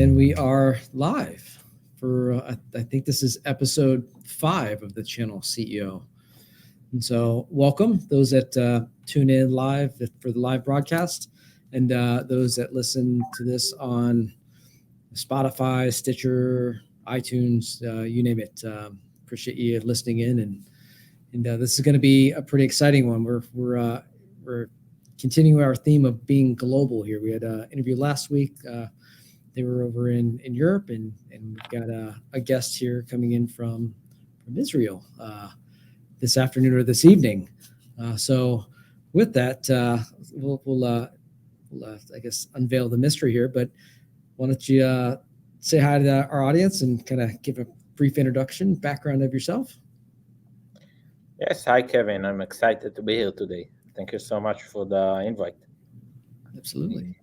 And we are live for, I think this is episode 5 of the channel CEO. And so, welcome those that tune in live for the live broadcast, and those that listen to this on Spotify, Stitcher, iTunes, you name it. Appreciate you listening in, and this is going to be a pretty exciting one. We're continuing our theme of being global here. We had an interview last week. They were over in Europe, and we've got a guest here coming in from Israel this afternoon or this evening. So with that, we'll I guess unveil the mystery here. But why don't you say hi to our audience and kind of give a brief introduction, background of yourself? Yes, hi Kevin. I'm excited to be here today. Thank you so much for the invite. Absolutely.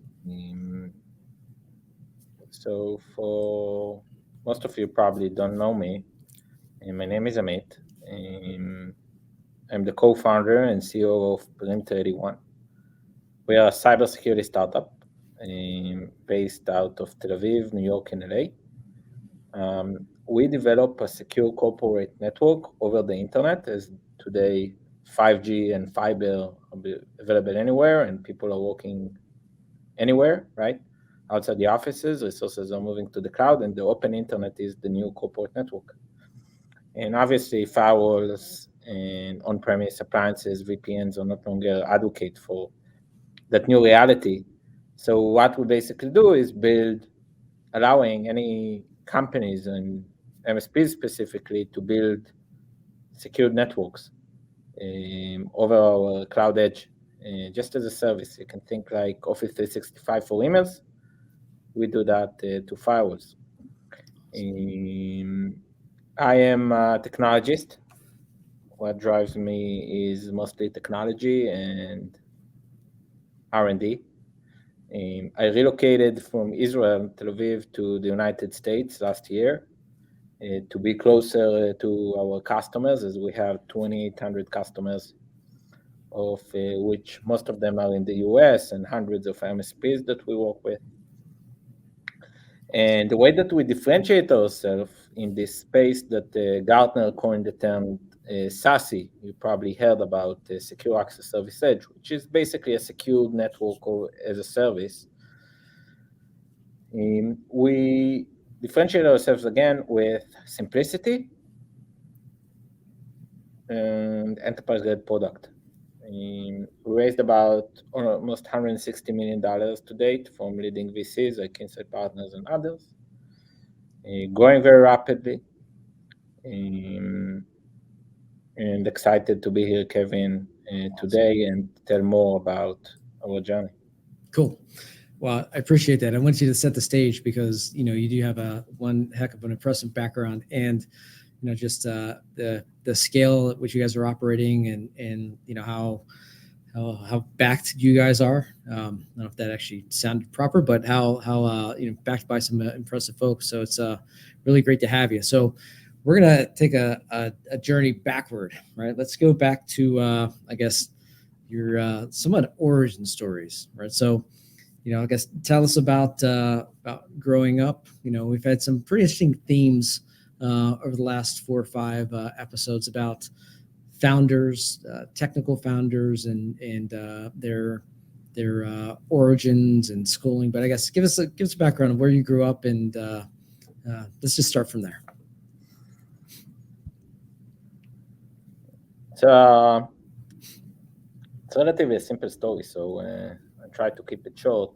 So for most of you probably don't know me, my name is Amit. I'm the co-founder and CEO of Perimeter 81. We are a cybersecurity startup based out of Tel Aviv, New York, and LA. We develop a secure corporate network over the internet, as today 5G and fiber are available anywhere, and people are working anywhere, right? Outside the offices, resources are moving to the cloud, and the open internet is the new corporate network. And obviously, firewalls and on-premise appliances, VPNs, are not longer advocate for that new reality. So what we basically do is allowing any companies and MSPs specifically to build secured networks over our cloud edge, just as a service. You can think like Office 365 for emails. We do that to firewalls. I am a technologist. What drives me is mostly technology and R&D. I relocated from Israel, Tel Aviv, to the United States last year to be closer to our customers, as we have 2,800 customers, of which most of them are in the US, and hundreds of MSPs that we work with. And the way that we differentiate ourselves in this space that Gartner coined the term SASE, you probably heard about Secure Access Service Edge, which is basically a secured network or as a service. We differentiate ourselves again with simplicity and enterprise-grade product. We raised about almost $160 million to date from leading VCs like Insight Partners and others, growing very rapidly, and excited to be here, Kevin, today and tell more about our journey. Cool. Well, I appreciate that. I want you to set the stage because you do have one heck of an impressive background, and just the scale at which you guys are operating, and how backed you guys are. I don't know if that actually sounded proper, but how backed by some impressive folks. So it's really great to have you. So we're gonna take a journey backward, right? Let's go back to I guess your somewhat origin stories, right? So I guess tell us about growing up. We've had some pretty interesting themes over the last 4 or 5 episodes about founders, technical founders, and their origins and schooling. But I guess give us a background of where you grew up, and let's just start from there. So it's relatively a simple story, so I try to keep it short.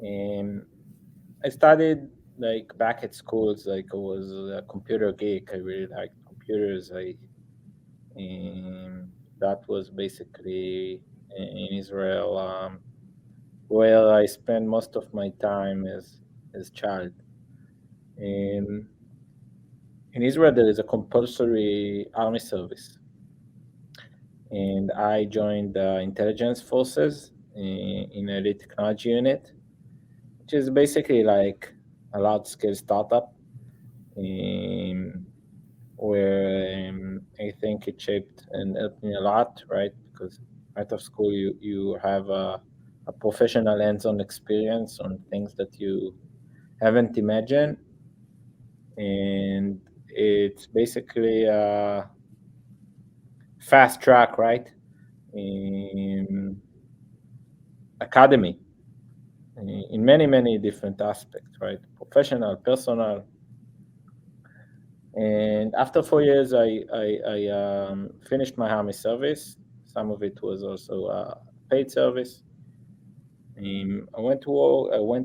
I studied back at schools, I was a computer geek. I really liked computers. That was basically in Israel, where I spent most of my time as child. In Israel, there is a compulsory army service, and I joined the intelligence forces in a elite technology unit, which is basically like a large-scale startup, where I think it shaped and helped me a lot, right? Because out of school, you have a professional hands-on experience on things that you haven't imagined. And it's basically a fast track, right? Academy in many different aspects, right? Professional, personal. And after 4 years, I finished my army service. Some of it was also paid service. I went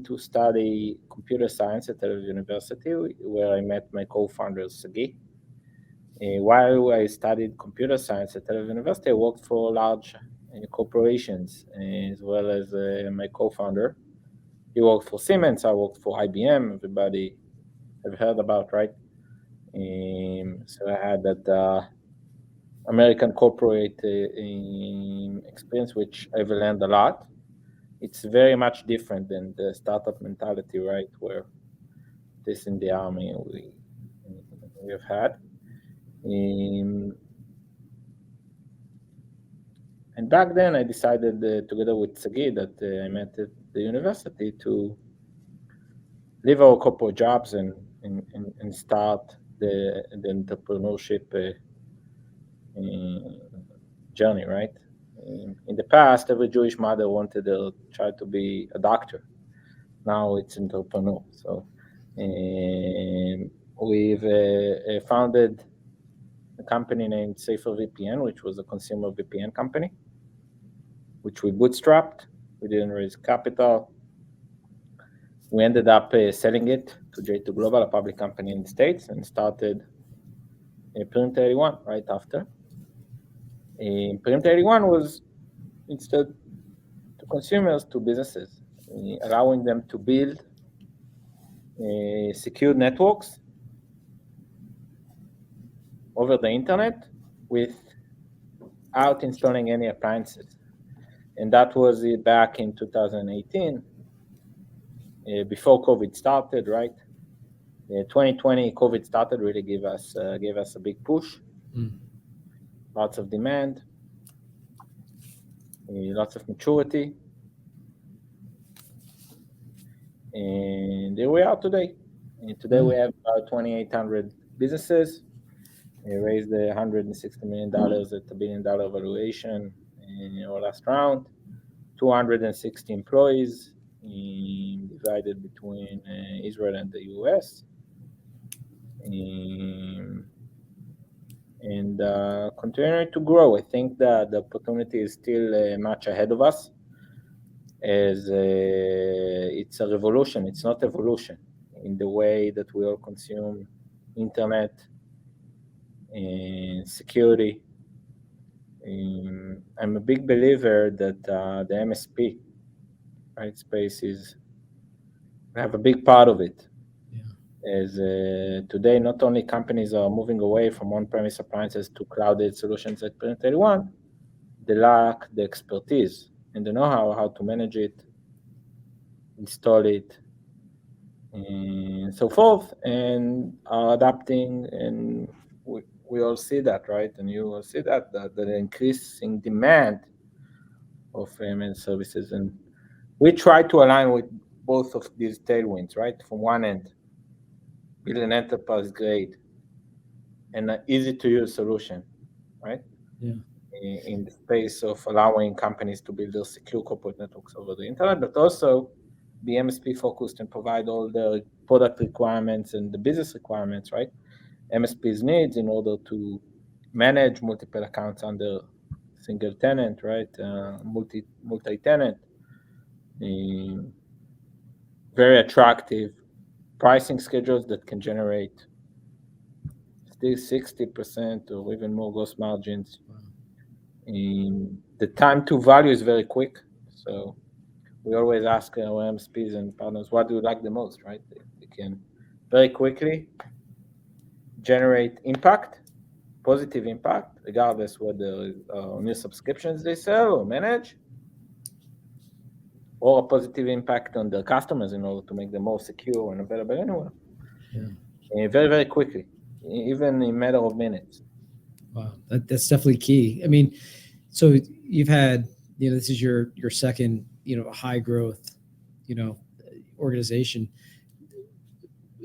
to study computer science at Tel Aviv University, where I met my co-founder Sagi. While I studied computer science at Tel Aviv University, I worked for large corporations, as well as my co-founder. He worked for Siemens, I worked for IBM, everybody have heard about, right? So I had that American corporate experience, which I've learned a lot. It's very much different than the startup mentality, right? Where this in the army we have had. And back then, I decided, together with Sagi, that I met at the university, to leave our corporate jobs and start the entrepreneurship journey, right? In the past, every Jewish mother wanted their child to be a doctor. Now it's entrepreneur. So we've founded a company named Safer VPN, which was a consumer VPN company, which we bootstrapped. We didn't raise capital. We ended up selling it to J2 Global, a public company in the States, and started Perimeter 81 right after. Perimeter 81 was, instead, to consumers, to businesses, allowing them to build secure networks over the internet without installing any appliances. And that was back in 2018, before COVID started, right? 2020, COVID started, really gave us a big push. Lots of demand, lots of maturity. And here we are today. And today we have about 2,800 businesses. We raised $160 million at $1 billion valuation in our last round. 260 employees, divided between Israel and the US. And continuing to grow. I think that the opportunity is still much ahead of us, as it's a revolution. It's not evolution in the way that we all consume internet and security. I'm a big believer that the MSP, right, space is have a big part of it. As today, not only companies are moving away from on-premise appliances to cloud-based solutions at Perimeter 81, they lack the expertise and the know-how how to manage it, install it, and so forth, and are adapting. And we all see that, right? And you will see that the increasing demand of managed services. And we try to align with both of these tailwinds, right? From one end, build an enterprise grade and an easy to use solution, right? Yeah. In the space of allowing companies to build their secure corporate networks over the internet, but also be MSP focused and provide all the product requirements and the business requirements, right? MSP's needs in order to manage multiple accounts under single tenant, right? Multi-tenant. Very attractive pricing schedules that can generate still 60% or even more gross margins. The time to value is very quick. So we always ask our MSPs and partners, what do you like the most, right? They can very quickly generate impact, positive impact, regardless whether new subscriptions they sell or manage, or a positive impact on their customers in order to make them more secure and available anywhere. Very quickly, even in a matter of minutes. Wow, that's definitely key. I mean, so you've had, this is your second, high growth, organization.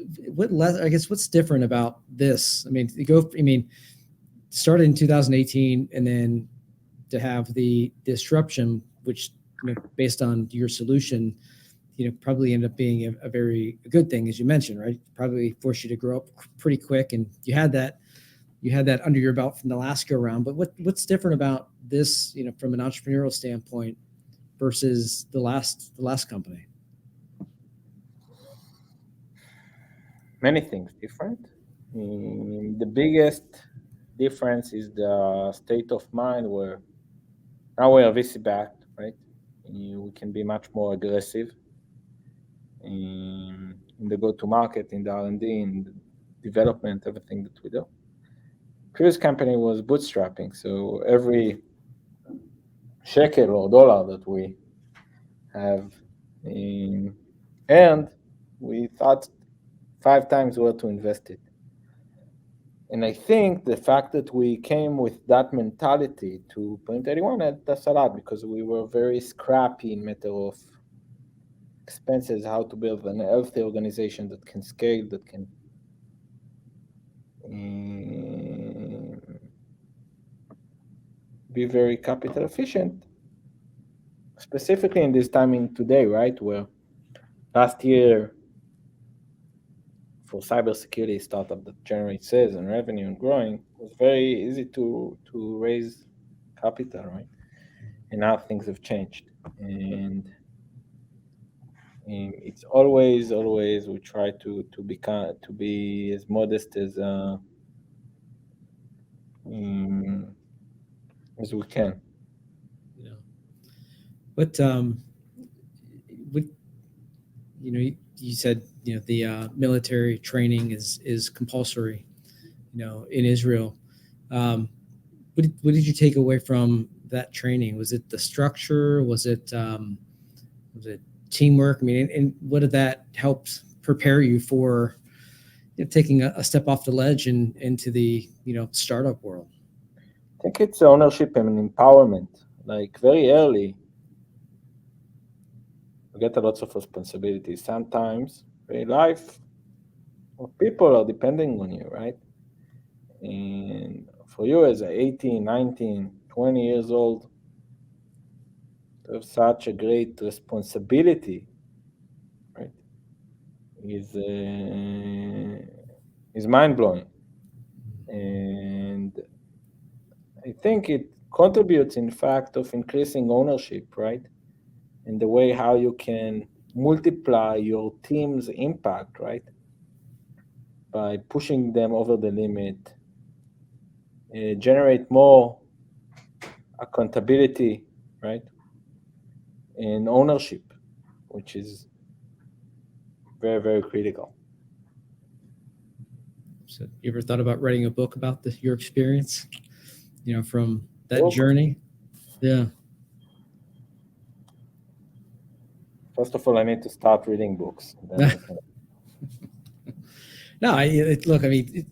I guess what's different about this? I mean, started in 2018, and then to have the disruption, which based on your solution, probably ended up being a very good thing, as you mentioned, right? Probably forced you to grow up pretty quick, and you had that under your belt from the last go round. But what's different about this, from an entrepreneurial standpoint versus the last company? Many things different. The biggest difference is the state of mind, where now we are VC backed, right? We can be much more aggressive in the go-to-market, in the R&D, in the development, everything that we do. Previous company was bootstrapping, so every shekel or dollar that we have, and we thought 5 times where to invest it. And I think the fact that we came with that mentality to Point 81 helped us a lot, because we were very scrappy in matter of expenses, how to build an healthy organization that can scale, that can be very capital efficient, specifically in this timing today, right? Where last year, for cybersecurity startup that generates sales and revenue and growing, it was very easy to raise capital, right? And now things have changed, and it's always we try to be as modest as we can. Yeah. But you said the military training is compulsory, in Israel. What did you take away from that training? Was it the structure? Was it teamwork? I mean, and what did that help prepare you for taking a step off the ledge and into the startup world? I think it's ownership and empowerment. Like very early, you get a lot of responsibilities. Sometimes life of people are depending on you, right? And for you as 18, 19, 20 years old, to have such a great responsibility, right, is mind-blowing. And I think it contributes, in fact, of increasing ownership, right? And the way how you can multiply your team's impact, right? By pushing them over the limit, generate more accountability, right? And ownership, which is very, very critical. So you ever thought about writing a book about your experience, from that journey? Yeah. First of all, I need to start reading books. No, look, I mean,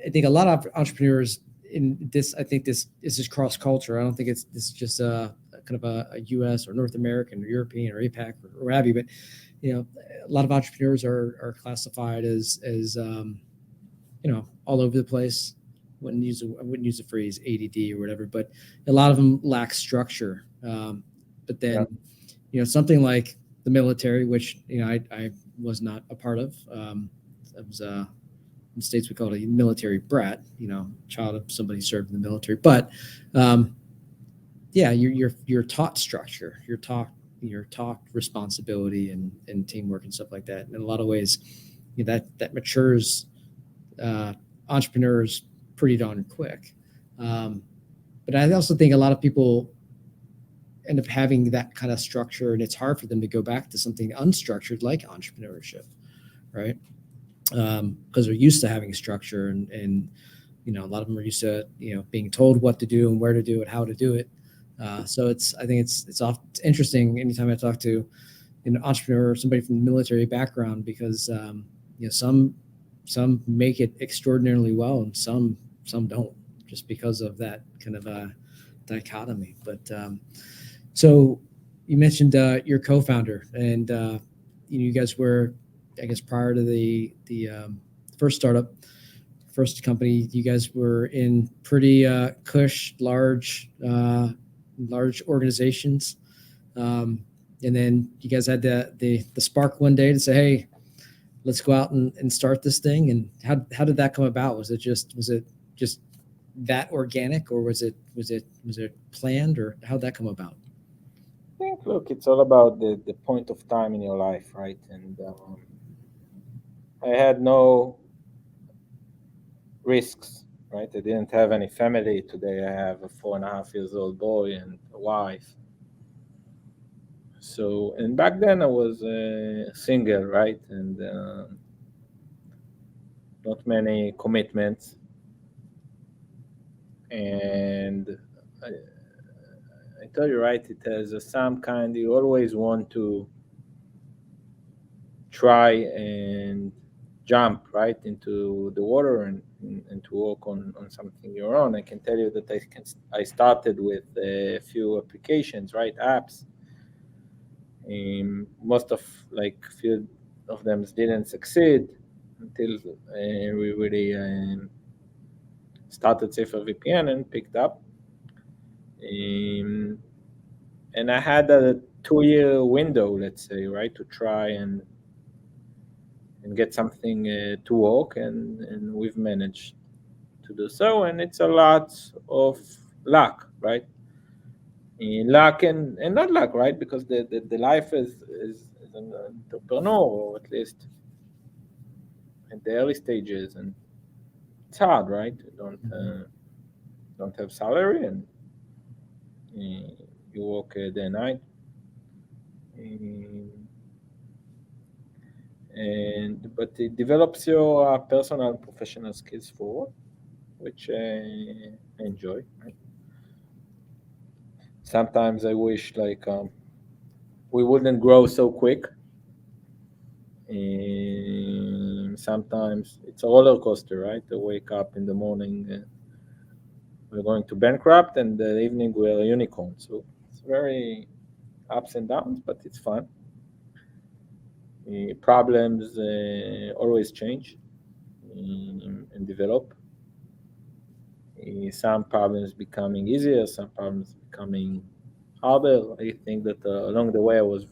I think a lot of entrepreneurs in this, I think this is cross culture. I don't think this is just a kind of a U.S. or North American or European or APAC or what have you, but a lot of entrepreneurs are classified as all over the place. I wouldn't use the phrase ADD or whatever, but a lot of them lack structure. But then, something like the military, which I was not a part of. I was in the States we call it a military brat, child of somebody who served in the military. But you're taught structure, you're taught responsibility and teamwork and stuff like that. And in a lot of ways, that matures entrepreneurs pretty darn quick. But I also think a lot of people end up having that kind of structure, and it's hard for them to go back to something unstructured like entrepreneurship, right? Because they're used to having structure, and a lot of them are used to being told what to do and where to do it, how to do it. So I think it's interesting anytime I talk to an entrepreneur or somebody from the military background, because some make it extraordinarily well and some don't, just because of that kind of a dichotomy. But so you mentioned your co-founder, and you guys were I guess prior to the first startup, first company, you guys were in pretty cush, large organizations, and then you guys had the spark one day to say, hey, let's go out and start this thing. And how did that come about? Was it just that organic, or was it planned, or how'd that come about? I think, look, it's all about the point of time in your life, right? And I had no risks, right? I didn't have any family. Today I have a 4.5 years old boy and a wife. So, and back then I was single, right? And not many commitments. And I tell you, right, it has some kind, you always want to try and jump right into the water and to work on something your own. I can tell you that I started with a few applications, right, apps. Most of few of them didn't succeed until we really started Safer VPN and picked up. And I had a 2-year window, let's say, right, to try and get something to work, and we've managed to do so. And it's a lot of luck, right? Luck and not luck, right? Because the life is an entrepreneur, or at least in the early stages, and it's hard, right? You don't have salary, and you work day and night. But it develops your personal and professional skills forward, which I enjoy. Right? Sometimes I wish we wouldn't grow so quick. Sometimes it's a roller coaster, right? To wake up in the morning, we're going to bankrupt, and the evening we're a unicorn. So it's very ups and downs, but it's fun. Problems always change and develop. Some problems becoming easier, some problems becoming harder. I think that along the way I was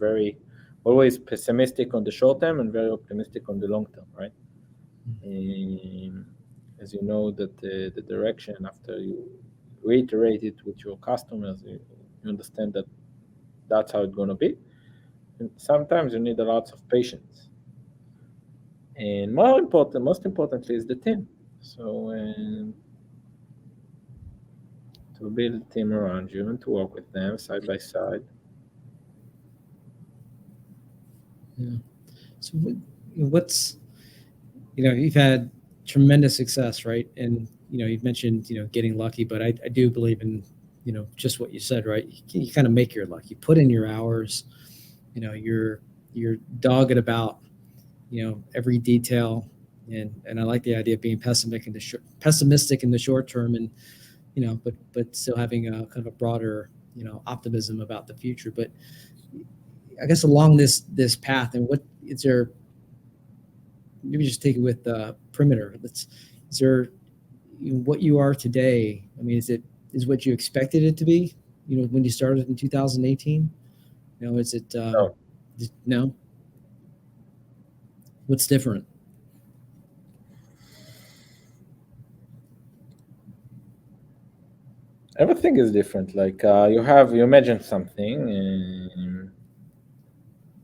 always pessimistic on the short term and very optimistic on the long term, right? As you know, that the direction, after you reiterate it with your customers, you understand that that's how it's going to be. And sometimes you need a lot of patience. And most importantly, is the team. So to build a team around you and to work with them side by side. Yeah. So what's, you've had tremendous success, right? And, you've mentioned, getting lucky, but I do believe in, just what you said, right? You kind of make your luck. You put in your hours, you're dogged about, every detail. And I like the idea of being pessimistic in the short term, and, but still having a kind of a broader, optimism about the future. But I guess along this path, and what is there? Maybe just take it with Perimeter. Is there what you are today? I mean, is what you expected it to be? When you started in 2018. Is it No. no? What's different? Everything is different. You imagine something, and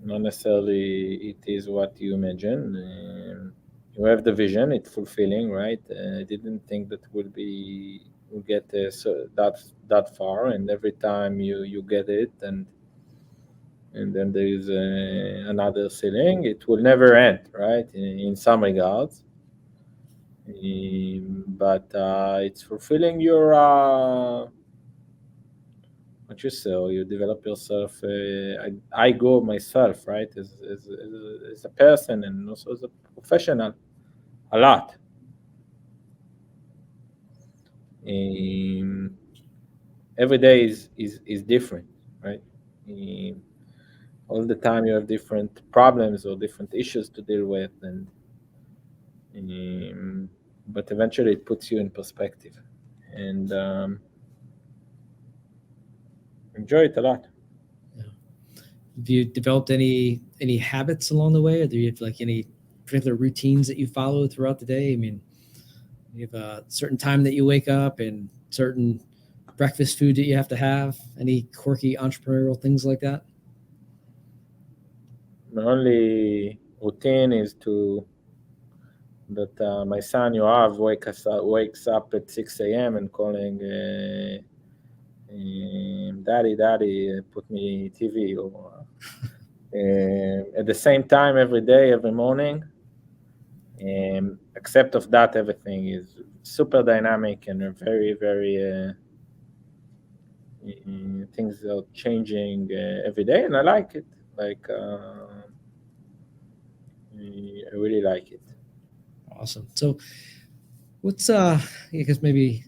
not necessarily it is what you imagine. You have the vision; it's fulfilling, right? I didn't think that we'll get that far, and every time you get it, and then there is another ceiling. It will never end, right? In some regards. But it's fulfilling your what you sell. You develop yourself. I grow myself, right, as a person and also as a professional, a lot. Every day is different, right? all the time you have different problems or different issues to deal with, and but eventually it puts you in perspective, and enjoy it a lot. Have you developed any habits along the way, or do you have like any particular routines that you follow throughout the day? I mean, you have a certain time that you wake up and certain breakfast food that you have to have. Any quirky entrepreneurial things like that? My only routine is to that my son Yoav wakes up at 6 a.m. and calling, Daddy, put me TV. Or at the same time, every day, every morning. Except of that, everything is super dynamic and very, very things are changing every day, and I like it. Like I really like it. Awesome. So what's I guess maybe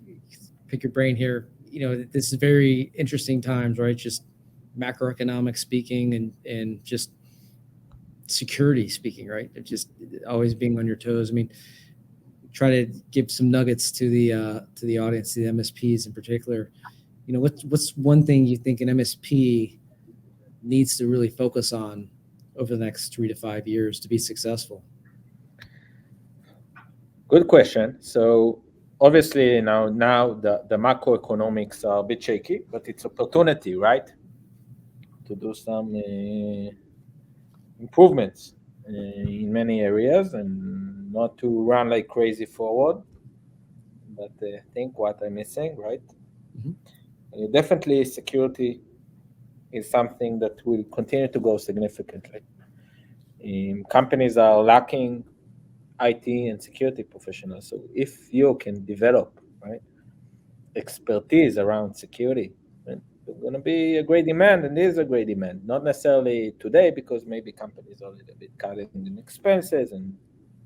pick your brain here. This is very interesting times, right? Just macroeconomic speaking and just security speaking, right? Just always being on your toes. I mean, try to give some nuggets to the audience, to the MSPs in particular. What's one thing you think an MSP needs to really focus on over the next 3 to 5 years to be successful? Good question. So obviously now the macroeconomics are a bit shaky, but it's opportunity, right? To do some improvements in many areas and not to run like crazy forward, but think what I'm missing, right? Definitely security is something that will continue to grow significantly. Companies are lacking IT and security professionals. So if you can develop, right, expertise around security, then there's going to be a great demand, and there's a great demand. Not necessarily today, because maybe companies are a little bit cutting in expenses and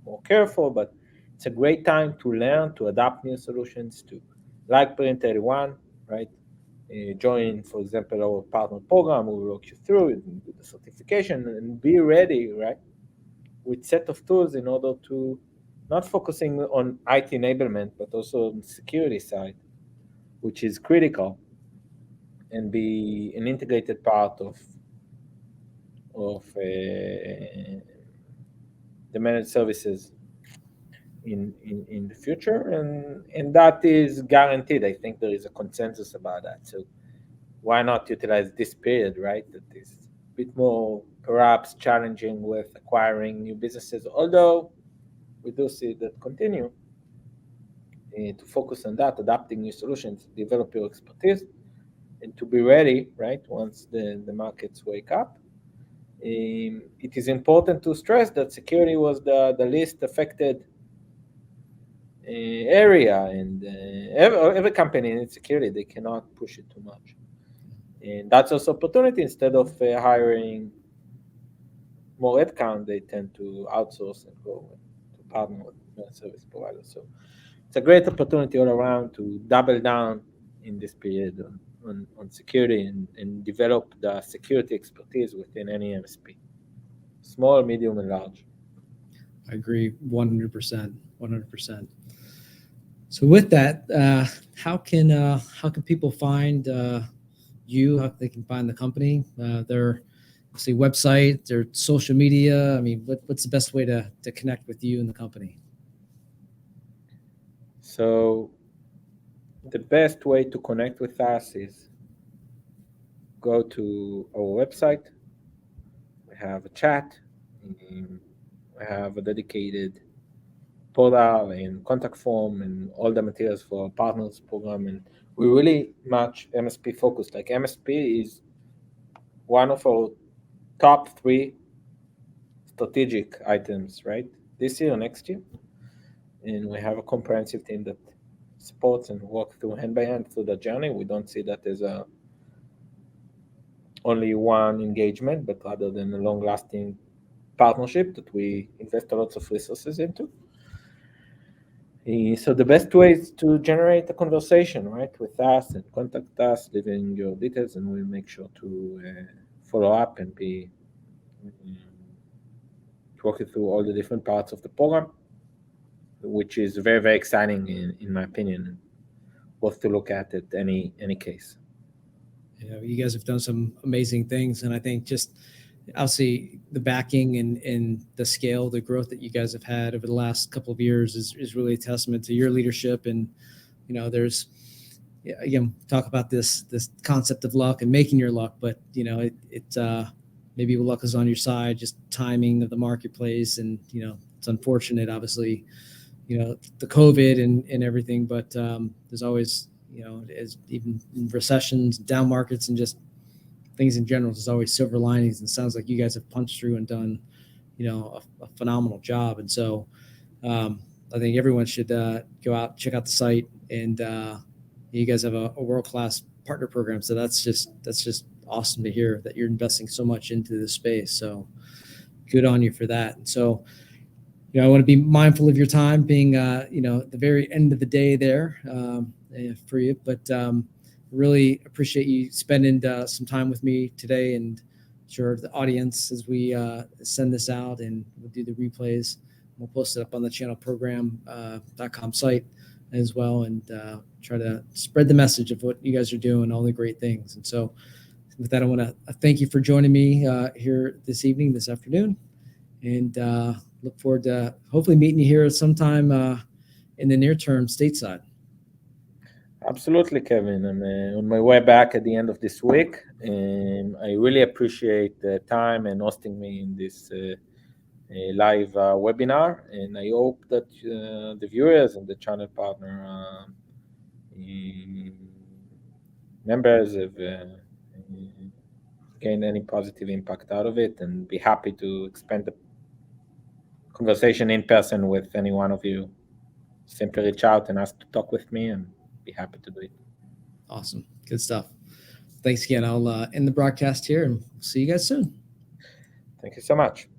more careful, but it's a great time to learn, to adapt new solutions, to like Print 31, right? Join, for example, our partner program. We will walk you through it and do the certification and be ready, right, with set of tools in order to not focusing on IT enablement, but also on the security side, which is critical, and be an integrated part of the managed services in the future, and that is guaranteed. I think there is a consensus about that. So why not utilize this period, right? That is a bit more perhaps challenging with acquiring new businesses, although we do see that continue to focus on that, adapting new solutions, develop your expertise, and to be ready, right, once the markets wake up. It is important to stress that security was the least affected area, and every company needs security. They cannot push it too much. And that's also opportunity. Instead of hiring more headcount, they tend to outsource and go to partner with service providers. So it's a great opportunity all around to double down in this period on security and develop the security expertise within any MSP, small, medium, and large. I agree 100%. 100%. So with that, how can people find you? How they can find the company? Their website, their social media. I mean, what's the best way to connect with you and the company? So the best way to connect with us is go to our website. We have a chat. We have a dedicated portal and contact form and all the materials for our partners program. And we really much MSP focused. Like MSP is one of our top 3 strategic items, right? This year or next year. And we have a comprehensive team that supports and works through hand by hand through the journey. We don't see that as only one engagement, but rather than a long-lasting partnership that we invest a lot of resources into. So the best way is to generate a conversation, right, with us and contact us, leaving your details, and we'll make sure to follow up and be walk you through all the different parts of the program, which is very, very exciting in my opinion, worth to look at any case. You guys have done some amazing things, and I think just obviously the backing and the scale, the growth that you guys have had over the last couple of years is really a testament to your leadership. And there's again, talk about this concept of luck and making your luck, but maybe luck is on your side, just timing of the marketplace, and it's unfortunate, obviously, the COVID and everything, but there's always, as even in recessions, down markets, and just things in general, there's always silver linings. And it sounds like you guys have punched through and done, a phenomenal job. And so I think everyone should go out, check out the site, and you guys have a world-class partner program. So that's just awesome to hear that you're investing so much into this space. So good on you for that. And so, I want to be mindful of your time, being, at the very end of the day there for you, but really appreciate you spending some time with me today, and sure the audience as we send this out, and we'll do the replays. We'll post it up on the channelprogram.com site as well, and try to spread the message of what you guys are doing, all the great things. And so with that, I want to thank you for joining me here this afternoon, and look forward to hopefully meeting you here sometime in the near term stateside. Absolutely, Kevin. I'm on my way back at the end of this week, and I really appreciate the time and hosting me in this live webinar. And I hope that the viewers and the channel partner members have gained any positive impact out of it, and be happy to expand the conversation in person with any one of you. Simply reach out and ask to talk with me, and be happy to do it. Awesome. Good stuff. Thanks again. I'll end the broadcast here, and see you guys soon. Thank you so much.